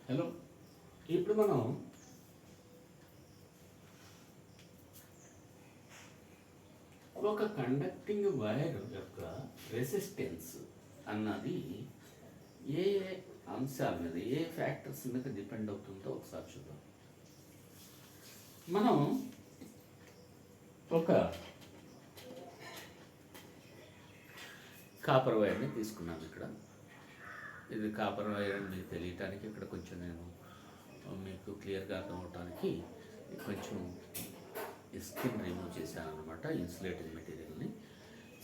Hello. ఇప్పుడు మనం ఒక కండక్టింగ్ వైర్ యొక్క రెసిస్టెన్స్ అన్నది ఏ ఏ అంశాల మీద, ఏ ఫ్యాక్టర్స్ మీద డిపెండ్ అవుతుందో ఒకసారి చూద్దాం. మనం ఒక కాపర్ వైర్ని తీసుకున్నాం. ఇక్కడ ఇది కాపర్ వైర్ అని మీకు తెలియటానికి ఇక్కడ కొంచెం నేను మీకు క్లియర్గా అర్థం అవటానికి కొంచెం స్కిన్ రిమూవ్ చేశాను అనమాట, ఇన్సులేటింగ్ మెటీరియల్ని.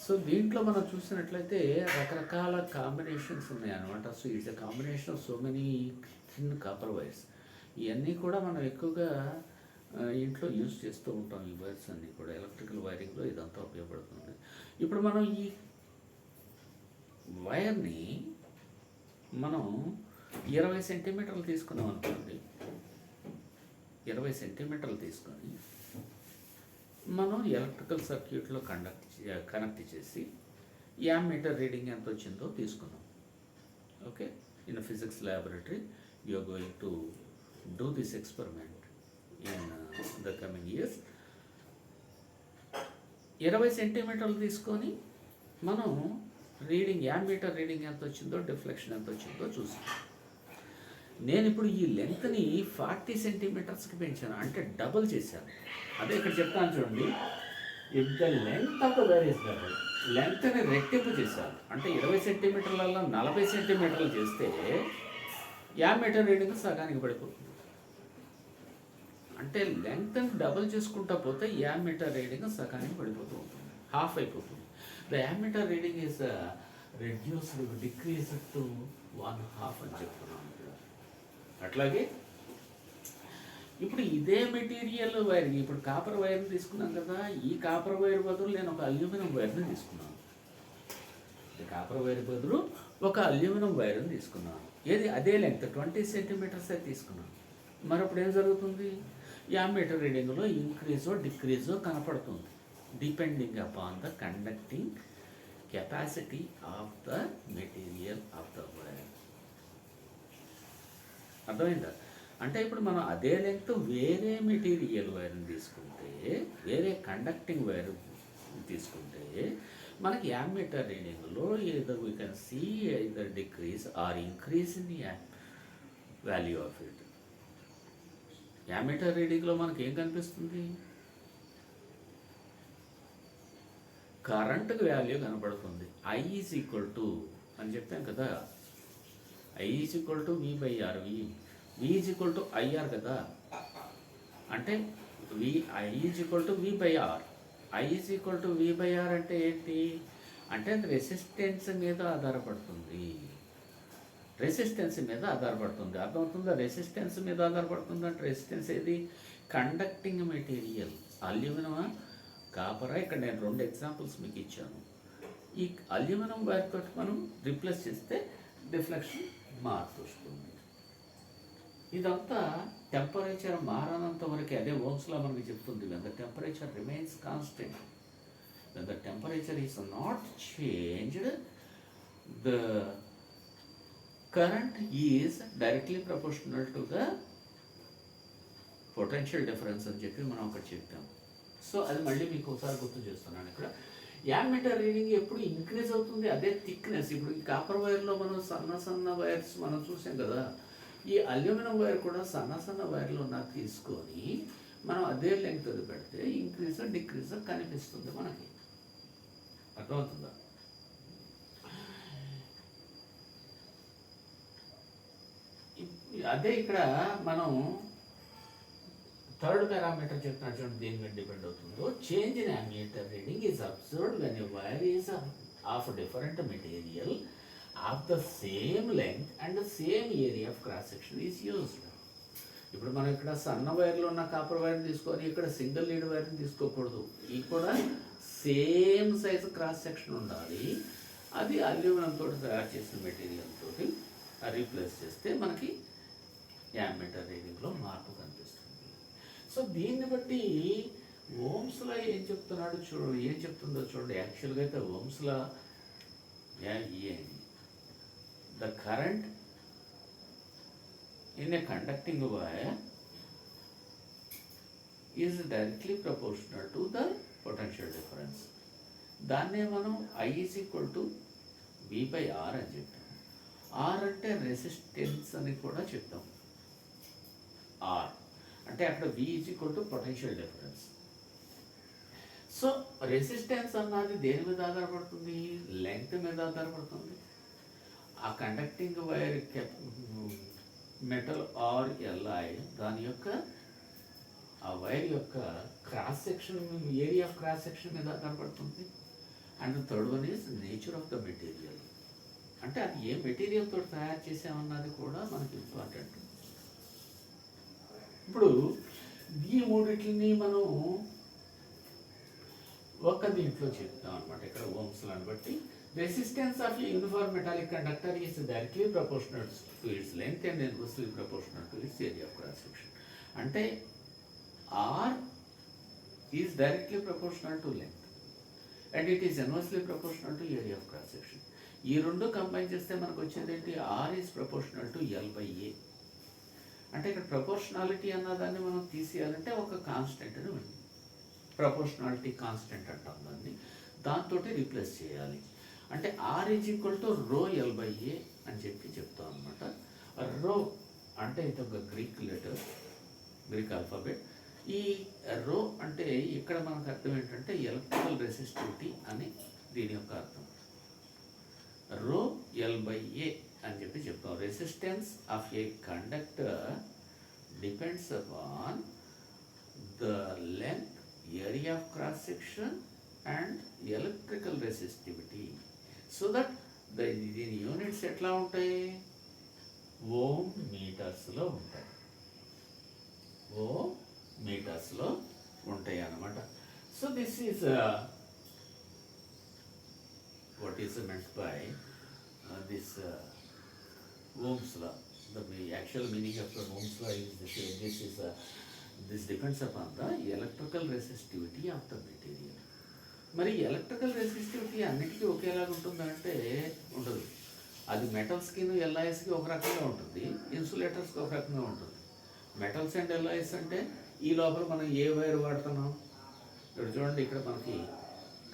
సో దీంట్లో మనం చూసినట్లయితే రకరకాల కాంబినేషన్స్ ఉన్నాయన్నమాట. So it's a combination of so many thin copper wires. ఇవన్నీ కూడా మనం ఎక్కువగా ఇంట్లో యూజ్ చేస్తూ ఉంటాం. ఈ వైర్స్ అన్నీ కూడా ఎలక్ట్రికల్ వైరింగ్లో ఇదంతా ఉపయోగపడుతుంది. ఇప్పుడు మనం ఈ వైర్ని మనం 20 సెంటీమీటర్లు తీసుకున్నాం అనుకోండి. 20 సెంటీమీటర్లు తీసుకొని మనం ఎలక్ట్రికల్ సర్క్యూట్లో కనెక్ట్ చేసి యామ్మీటర్ రీడింగ్ ఎంత వచ్చిందో తీసుకున్నాం. Okay, in physics laboratory you are going to do this experiment in the coming years. 20 సెంటీమీటర్లు తీసుకొని మనం యామ్మీటర్ రీడింగ్ ఎంత వచ్చిందో, డిఫ్లెక్షన్ ఎంత వచ్చిందో చూసాం. నేను ఇప్పుడు ఈ లెంత్ని 40 సెంటీమీటర్స్కి పెంచాను, అంటే డబుల్ చేశాను. అదే ఇక్కడ చెప్తాను చూడండి. If the length of the wire is double, లెంత్ని రెట్టింపు చేశాను. అంటే 20 సెంటీమీటర్లలో 40 సెంటీమీటర్లు చేస్తే యామ్మీటర్ రీడింగ్ సగానికి పడిపోతుంది. అంటే లెంత్ని డబుల్ చేసుకుంటా పోతే యామ్మీటర్ రీడింగ్ సగానికి పడిపోతూ ఉంటుంది, హాఫ్ అయిపోతుంది. The ammeter reading is reduced, decreased to 1/2 అని చెప్తున్నాను. అట్లాగే ఇప్పుడు ఇదే మెటీరియల్ వైర్, ఇప్పుడు కాపర్ వైర్ని తీసుకున్నాం కదా, ఈ కాపర్ వైర్ బదులు నేను ఒక అల్యూమినియం వైర్ని తీసుకున్నాను. కాపర్ వైర్ బదులు ఒక అల్యూమినియం వైర్ని తీసుకున్నాను. ఏది అదే లెంగ్త్ 20 సెంటీమీటర్స్ తీసుకున్నాను. మరి అప్పుడు ఏం జరుగుతుంది? యామ్మీటర్ రీడింగ్లో ఇంక్రీజో డిక్రీజో కనపడుతుంది, depending upon the conducting capacity of the material of the wire. అర్థమైందా? అంటే ఇప్పుడు మనం అదే లెంగ్త్ వేరే మెటీరియల్ వైర్ని తీసుకుంటే, వేరే కండక్టింగ్ వైర్ తీసుకుంటే మనకి యామ్మీటర్ రీడింగ్లో ఏదో we can see either decrease or increase in the value of it. Ammeter రీడింగ్లో మనకి ఏం కనిపిస్తుంది? కరెంట్ వాల్యూ కనపడుతుంది. I ఈజ్ ఈక్వల్ టు అని చెప్పాం కదా, I is equal to V/R, V is equal to IR కదా. అంటే I is equal to V/R. I is equal to V/R అంటే ఏంటి? అంటే అది రెసిస్టెన్స్ మీద ఆధారపడుతుంది, రెసిస్టెన్స్ మీద ఆధారపడుతుంది. అర్థమవుతుందా? రెసిస్టెన్స్ మీద ఆధారపడుతుంది అంటే రెసిస్టెన్స్ ఏది? కండక్టింగ్ మెటీరియల్ అల్యూమినియమా కాపరా? ఇక్కడ నేను 2 ఎగ్జాంపుల్స్ మీకు ఇచ్చాను. ఈ అల్యూమినియం వైర్ తోటి మనం రిప్లేస్ చేస్తే డిఫ్లెక్షన్ మార్పు వస్తుంది. ఇదంతా టెంపరేచర్ మారనంత వరకు, అదే ఓమ్స్లో మనకి చెప్తుంది, when the temperature remains constant, when the temperature is not changed, the current is directly proportional to the potential difference అని చెప్పి మనం ఒకటి చెప్తాం. సో అది మళ్ళీ మీకు ఒకసారి గుర్తు చేస్తున్నాను. ఇక్కడ యామ్మీటర్ రీడింగ్ ఎప్పుడు ఇంక్రీజ్ అవుతుంది, అదే థిక్నెస్. ఇప్పుడు ఈ కాపర్ వైర్లో మనం సన్న వైర్స్ మనం చూసాం కదా, ఈ అల్యూమినియం వైర్ కూడా సన్న వైర్లు తీసుకొని మనం అదే లెంగ్త్ అది పెడితే ఇంక్రీజ్ డిక్రీజ్ కనిపిస్తుంది మనకి. అర్థమవుతుందా? అదే ఇక్కడ మనం థర్డ్ పారామీటర్ చెప్తున్నట్టు చూడండి, దేని మీద డిపెండ్ అవుతుందో. Change in ammeter reading is observed when a wire is of different material of the same length and same area of cross section is used. ఇప్పుడు మనం ఇక్కడ సన్న వైర్లో ఉన్న కాపర్ వైర్ని తీసుకొని ఇక్కడ సింగిల్ లీడ్ వైర్ని తీసుకోకూడదు. ఇది కూడా సేమ్ సైజు క్రాస్ సెక్షన్ ఉండాలి. అది అల్యూమినియం తోటి తయారు చేసిన మెటీరియల్ తోటి రీప్లేస్ చేస్తే మనకి యామ్మీటర్ రీడింగ్లో మార్పు కనిపిస్తుంది. సో దీన్ని బట్టి ఓమ్స్లో ఏం చెప్తున్నాడు చూడండి, ఏం చెప్తుందో చూడండి. యాక్చువల్గా అయితే ఓమ్స్లో the current in a conducting wire is directly proportional to the potential difference. దాన్నే మనం I is equal to V by R అని చెప్తాం. R అంటే రెసిస్టెన్స్ అని కూడా చెప్తాం. R అంటే అక్కడ V is equal to potential difference. So resistance అన్నది దేని మీద ఆధారపడుతుంది? లెంగ్త్ మీద ఆధారపడుతుంది. ఆ కండక్టింగ్ వైర్ మెటల్ ఆర్ ఎల్ఐ దాని యొక్క ఆ వైర్ యొక్క cross section, area of cross section మీద ఆధారపడుతుంది. And third one is nature of the material, అంటే అది ఏ మెటీరియల్ తోటి తయారు చేసామన్నది కూడా మనకి ఇంపార్టెంట్. ఇప్పుడు ఈ మూడింటిని మనం ఒక దీంట్లో చెప్తాం అనమాట. ఇక్కడ ఓమ్స్లను బట్టి resistance of uniform metallic conductor is directly proportional to its length and inversely proportional to its area of cross section. అంటే R is directly proportional to length and it is inversely proportional to area of cross section. ఈ రెండు combine చేస్తే మనకు వచ్చేది ఏంటి? R is proportional to L by A. అంటే ఇక్కడ proportionality అన్నదాన్ని మనం తీసేయాలంటే ఒక కాన్స్టెంట్ అని ఉంది, ప్రపోర్షనాలిటీ కాన్స్టెంట్ అంటాం దాన్ని, దాంతో రీప్లేస్ చేయాలి. అంటే R is equal to rho L by A అని చెప్తాం అనమాట. రో అంటే ఇది ఒక గ్రీక్ లెటర్, గ్రీక్ ఆల్ఫాబెట్. ఈ రో అంటే ఇక్కడ మనకు అర్థం ఏంటంటే ఎలక్ట్రికల్ రెసిస్టివిటీ అని దీని యొక్క అర్థం. రో ఎల్ బై ఏ అని చెప్తాం. Resistance of A conductor depends upon the length, area of cross section and electrical resistivity. So that దీని యూనిట్స్ ఎట్లా ఉంటాయి? ఓమ్ మీటర్స్లో ఉంటాయి, ఓమ్ మీటర్స్లో ఉంటాయి అన్నమాట. So this is what is meant by this Ohm's law. The actual meaning of the Ohm's law is this depends upon the electrical resistivity of the material. మరి electrical resistivity అన్నిటికీ ఒకేలాగా ఉంటుందంటే ఉండదు. అది మెటల్స్కి ఎల్ఐఎస్కి ఒక రకంగా ఉంటుంది, ఇన్సులేటర్స్కి ఒక రకంగా ఉంటుంది. మెటల్స్ అండ్ ఎల్ఐఎస్ అంటే ఈ లోపల మనం ఏ వైర్ వాడుతున్నాం? ఇక్కడ చూడండి, ఇక్కడ మనకి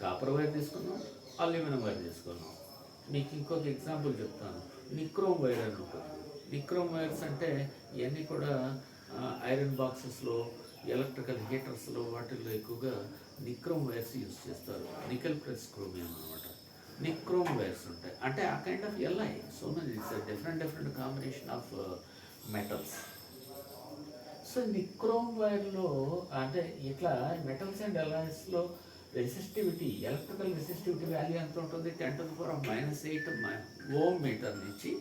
కాపర్ వైర్ తీసుకున్నాం, అల్యూమినియం వైర్ తీసుకున్నాం. మీకు ఇంకొక ఎగ్జాంపుల్ చెప్తాను, నిక్రోమ్ వైర్ అని ఉంటుంది. నిక్రోమ్ వైర్స్ అంటే ఇవన్నీ కూడా ఐరన్ బాక్సెస్లో, ఎలక్ట్రికల్ హీటర్స్లో, వాటిల్లో ఎక్కువగా నిక్రోమ్ వైర్స్ యూజ్ చేస్తారు. నికెల్ ప్లస్ క్రోమియం అనమాట. నిక్రోమ్ వైర్స్ ఉంటాయి, అంటే ఆ kind of alloy. So many it's different combination of metals. So nichrome వైర్లో అంటే ఇట్లా మెటల్స్ అండ్ ఎల్ఐస్లో రెసిస్టివిటీ, ఎలక్ట్రికల్ రెసిస్టివిటీ వాల్యూ ఎంత ఉంటుంది? 10⁻⁸ ఓమ్ మీటర్ నుంచి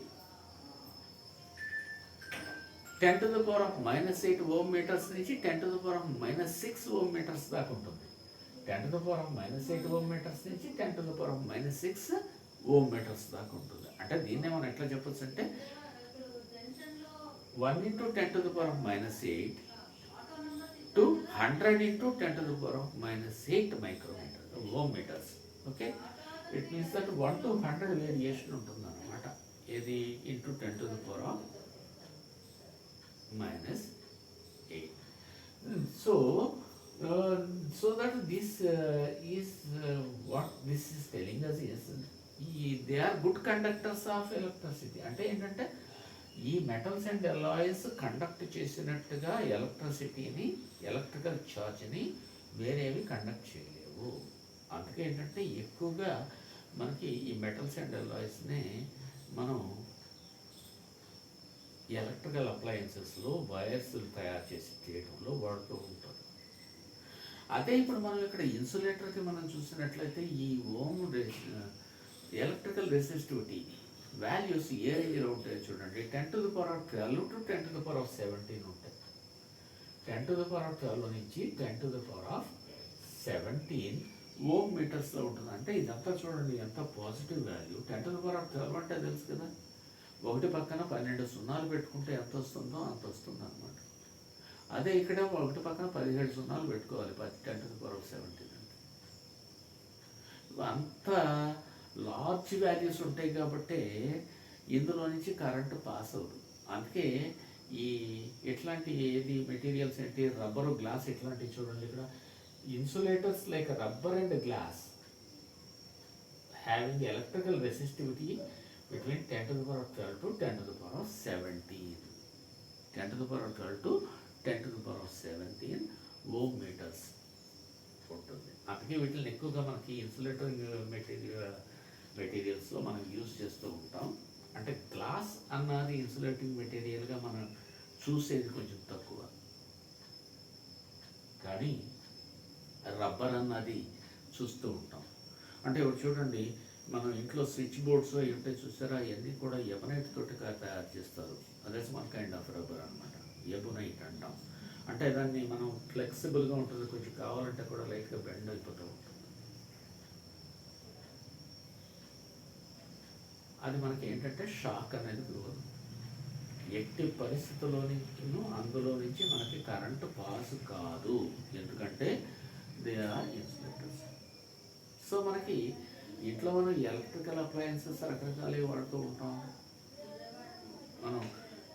10⁻⁸ ఓమ్ మీటర్స్ నుంచి 10⁻⁻6 ఓమ్ మీటర్స్ దాకా ఉంటుంది. 10⁻⁸ ఓమ్ మీటర్స్ నుంచి 10⁻⁻6 ఓమ్ మీటర్స్ దాకా ఉంటుంది. అంటే దీన్నే మనం ఎట్లా చెప్పొచ్చు అంటే 1 × 10⁻⁸ to 100 × 10⁻⁸ micrometre ohm metres. Okay, it means that 1 to 100 variation ఉంటుంది అన్నమాట. ఇది into 10⁻⁸. So that this is what this is telling us is they are good conductors of electricity. అంటే ఏంటంటే ఈ మెటల్స్ అండ్ అలాయిస్ కండక్ట్ చేసినట్టుగా ఎలక్ట్రిసిటీని, electrical ఛార్జ్ని వేరేవి conduct చేయలేవు. అందుకే ఏంటంటే ఎక్కువగా మనకి ఈ మెటల్స్ అండ్ అలాయిస్ని మనం ఎలక్ట్రికల్ అప్లయన్సెస్లో వైర్స్ తయారు చేసి చేయడంలో వాడుతూ ఉంటారు. అదే ఇప్పుడు మనం ఇక్కడ ఇన్సులేటర్కి మనం చూసినట్లయితే ఈ ఓమ్ ఎలక్ట్రికల్ రెసిస్టివిటీ వాల్యూస్ ఏ రేంజ్లో ఉంటాయో చూడండి. 10⁻12 to 10⁻17 ఉంటాయి. 10⁻12 నుంచి 10⁻17 ఓమ్ మీటర్స్లో ఉంటుంది. అంటే ఇదంతా చూడండి ఎంత పాజిటివ్ వాల్యూ. 10⁻12 అంటే తెలుసు కదా, ఒకటి పక్కన 12 సున్నాలు పెట్టుకుంటే ఎంత వస్తుందో అంత వస్తుంది అనమాట. అదే ఇక్కడ ఒకటి పక్కన 17 సున్నాలు పెట్టుకోవాలి 10⁻17 అంటే. అంత లార్జ్ వాల్యూస్ ఉంటాయి కాబట్టి ఇందులో నుంచి కరెంటు పాస్ అవుతుంది. అందుకే ఈ ఇట్లాంటి ఏది మెటీరియల్స్ ఏంటి, రబ్బరు, గ్లాస్, ఇట్లాంటివి చూడండి ఇక్కడ. Insulators like rubber and glass having electrical resistivity between 10 to the power of 12 to 10 to the power of 17. 10 to the power of 12 to 10 to the power of 17 ohm metres ఉంటుంది. అందుకే వీటిని ఎక్కువగా మనకి insulator మెటీరియల్స్లో మనం use చేస్తూ ఉంటాం. అంటే glass అన్నది ఇన్సులేటింగ్ మెటీరియల్గా మనం చూసేది కొంచెం తక్కువ, కానీ రబ్బర్ అన్నది చూస్తూ ఉంటాం. అంటే ఇప్పుడు చూడండి, మనం ఇంట్లో స్విచ్ బోర్డ్స్ అవి ఉంటాయి చూసారా, అవన్నీ కూడా ఎబనైట్ తోటి తయారు చేస్తారు. అదే వన్ కైండ్ ఆఫ్ రబ్బర్ అనమాట, ఎబనైట్ అంటాం. అంటే దాన్ని మనం ఫ్లెక్సిబుల్గా ఉంటుంది, కొంచెం కావాలంటే కూడా లైట్గా బెండ్ అయిపోతూ ఉంటుంది. అది మనకి ఏంటంటే షాక్ అనేది గురవదు. ఎట్టి పరిస్థితుల్లోనూ అందులో నుంచి మనకి కరెంటు పాస్ కాదు, ఎందుకంటే దే ఆర్ ఇన్సులేటర్స్. సో మనకి ఇంట్లో మనం ఎలక్ట్రికల్ అప్లయన్సెస్ రకరకాలు వాడుతూ ఉంటాం. మనం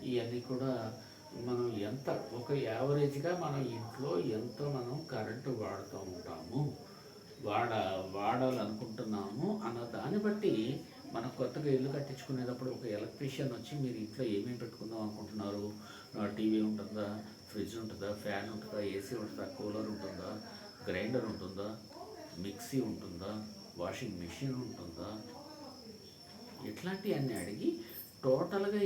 ఇవన్నీ కూడా మనం ఎంత ఒక యావరేజ్గా మనం ఇంట్లో ఎంత మనం కరెంటు వాడుతూ ఉంటాము, వాడాలనుకుంటున్నాము అన్న దాన్ని బట్టి మనం కొత్తగా ఇల్లు కట్టించుకునేటప్పుడు ఒక ఎలక్ట్రీషియన్ వచ్చి మీరు ఇంట్లో ఏమేమి పెట్టుకుందాం అనుకుంటున్నారు, టీవీ ఉంటుందా, ఫ్రిడ్జ్ ఉంటుందా, ఫ్యాన్ ఉంటుందా, ఏసీ ఉంటుందా, కూలర్ ఉంటుందా, గ్రైండర్ ఉంటుందా, మిక్సీ ఉంటుందా, వాషింగ్ మెషిన్ ఉంటుందా, ఇట్లాంటివన్నీ అడిగి టోటల్గా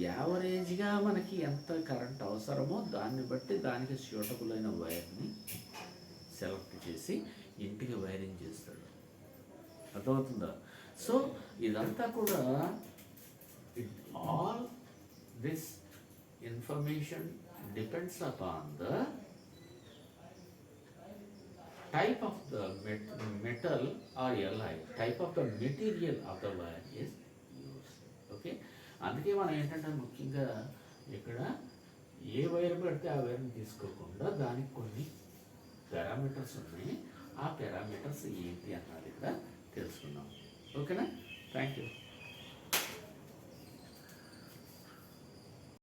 యావరేజ్గా మనకి ఎంత కరెంట్ అవసరమో దాన్ని బట్టి దానికి సూటబుల్ అయిన వైర్ని సెలెక్ట్ చేసి ఇంటికి వైరింగ్ చేస్తాడు. అర్థమవుతుందా? సో ఇదంతా కూడా all this information depends upon the type of the metal or alloy, type of the material of the wire is used. Okay, అందుకే మనం ఏంటంటే ముఖ్యంగా ఇక్కడ ఏ వైర్ పడితే ఆ వైర్ని తీసుకోకుండా దానికి కొన్ని పారామీటర్స్ ఉన్నాయి. ఆ పారామీటర్స్ ఏంటి అన్నది ఇక్కడ తెలుసుకుందాం. ఓకేనా? Thank you.